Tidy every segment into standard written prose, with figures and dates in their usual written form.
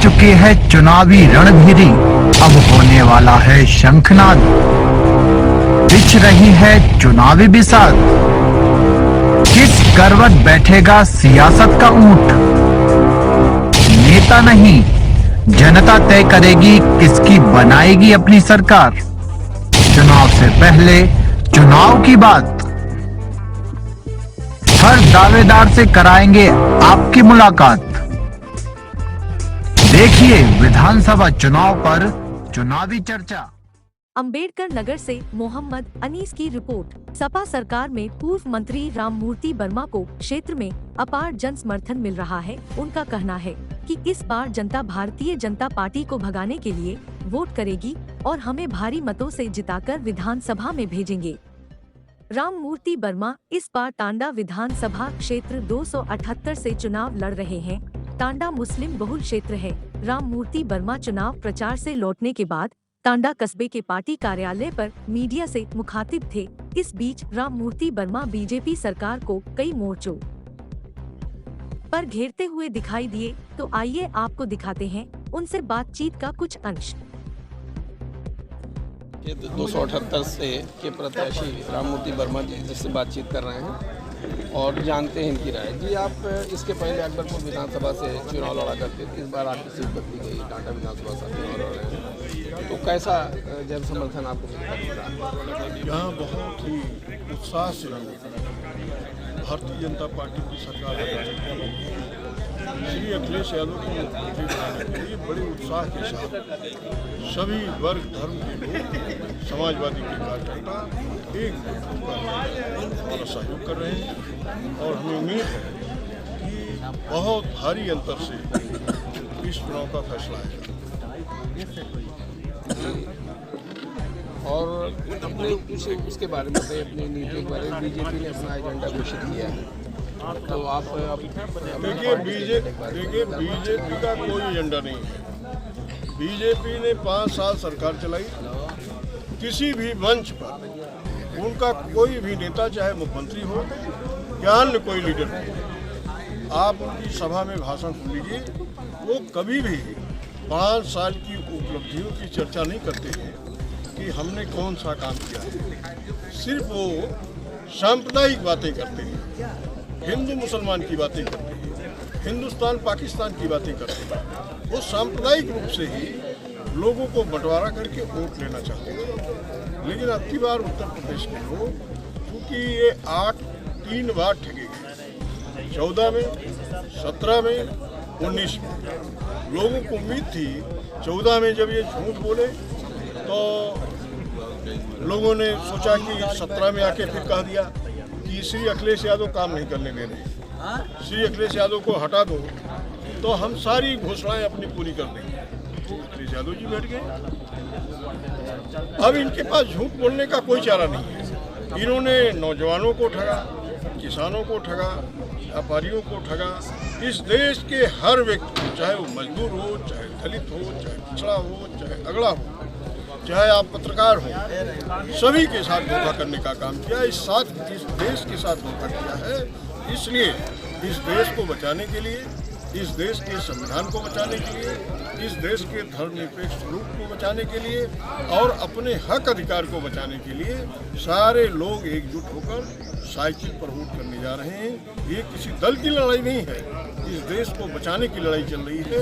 चुकी है चुनावी रणभेरी, अब होने वाला है शंखनाद। बिछ रही है चुनावी बिसात, किस करवट बैठेगा सियासत का ऊंट। नेता नहीं जनता तय करेगी किसकी बनाएगी अपनी सरकार। चुनाव से पहले चुनाव की बात, हर दावेदार से कराएंगे आपकी मुलाकात। देखिए विधानसभा चुनाव पर चुनावी चर्चा। अंबेडकर नगर से मोहम्मद अनीस की रिपोर्ट। सपा सरकार में पूर्व मंत्री राममूर्ति वर्मा को क्षेत्र में अपार जन समर्थन मिल रहा है। उनका कहना है कि इस बार जनता भारतीय जनता पार्टी को भगाने के लिए वोट करेगी और हमें भारी मतों से जिताकर विधानसभा में भेजेंगे। राममूर्ति वर्मा इस बार टांडा विधानसभा क्षेत्र 278 से चुनाव लड़ रहे हैं। टांडा मुस्लिम बहुल क्षेत्र है। राममूर्ति वर्मा चुनाव प्रचार से लौटने के बाद टांडा कस्बे के पार्टी कार्यालय पर मीडिया से मुखातिब थे। इस बीच राममूर्ति वर्मा बीजेपी सरकार को कई मोर्चों पर घेरते हुए दिखाई दिए, तो आइए आपको दिखाते हैं उनसे बातचीत का कुछ अंश। 278 से के प्रत्याशी राममूर्ति वर्मा जी जिससे बातचीत कर रहे हैं और जानते हैं इनकी राय। जी, आप इसके पहले अकबरपुर विधानसभा से चुनाव लड़ा करते थे, इस बार आपकी सीट बदली गई, टाटा विधानसभा से चुनाव लड़ रहे हैं, तो कैसा जन समर्थन आपको मिल रहा है? यहाँ बहुत ही उत्साह से भारतीय जनता पार्टी की सरकार श्री अखिलेश यादव को मुख्यमंत्री बनाने के लिए बड़े उत्साह के साथ सभी वर्ग धर्म के लोग, समाजवादी के कार्यकर्ता एक हमारा सहयोग कर रहे हैं और हमें उम्मीद है कि बहुत भारी अंतर से इस चुनाव का फैसला है। और अपने उसके बारे में बताइए, अपनी नीति के बारे में। बीजेपी ने अपना एजेंडा घोषित किया है, तो आप देखिए बीजेपी का कोई एजेंडा नहीं है। बीजेपी ने 5 साल सरकार चलाई, किसी भी मंच पर उनका कोई भी नेता, चाहे मुख्यमंत्री हो या अन्य कोई लीडर हो, आप उनकी सभा में भाषण सुन लीजिए, वो कभी भी 5 साल की उपलब्धियों की चर्चा नहीं करते हैं कि हमने कौन सा काम किया है। सिर्फ वो सांप्रदायिक बातें करते हैं, हिंदू मुसलमान की बातें करते हैं, हिंदुस्तान पाकिस्तान की बातें करते हैं। वो सांप्रदायिक रूप से ही लोगों को बंटवारा करके वोट लेना चाहते हैं। लेकिन अब की बार उत्तर प्रदेश के लोग, क्योंकि ये 3 बार ठगे गए, 14 में, 17 में, 19 में, लोगों को उम्मीद थी 14 में जब ये झूठ बोले तो लोगों ने सोचा कि 17 में आके फिर कह दिया कि श्री अखिलेश यादव काम नहीं करने दे रहे, श्री अखिलेश यादव को हटा दो तो हम सारी घोषणाएं अपनी पूरी कर देंगे। अखिलेश यादव जी बैठ गए। अब इनके पास झूठ बोलने का कोई चारा नहीं है। इन्होंने नौजवानों को ठगा, किसानों को ठगा, व्यापारियों को ठगा। इस देश के हर व्यक्ति, चाहे वो मजदूर हो, चाहे दलित हो, चाहे पिछड़ा हो, चाहे अगड़ा हो, चाहे आप पत्रकार हो, सभी के साथ धोखा करने का काम किया। इस देश के साथ धोखा किया है। इसलिए इस देश को बचाने के लिए, इस देश के संविधान को बचाने के लिए, इस देश के धर्मनिरपेक्ष स्वरूप को बचाने के लिए और अपने हक अधिकार को बचाने के लिए सारे लोग एकजुट होकर साइकिल पर वोट करने जा रहे हैं। ये किसी दल की लड़ाई नहीं है, इस देश को बचाने की लड़ाई चल रही है,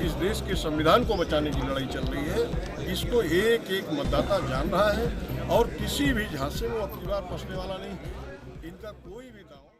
इस देश के संविधान को बचाने की लड़ाई चल रही है। इसको एक एक मतदाता जान रहा है और किसी भी झांसे में अपनी बार फंसने वाला नहीं है। इनका कोई भी दावा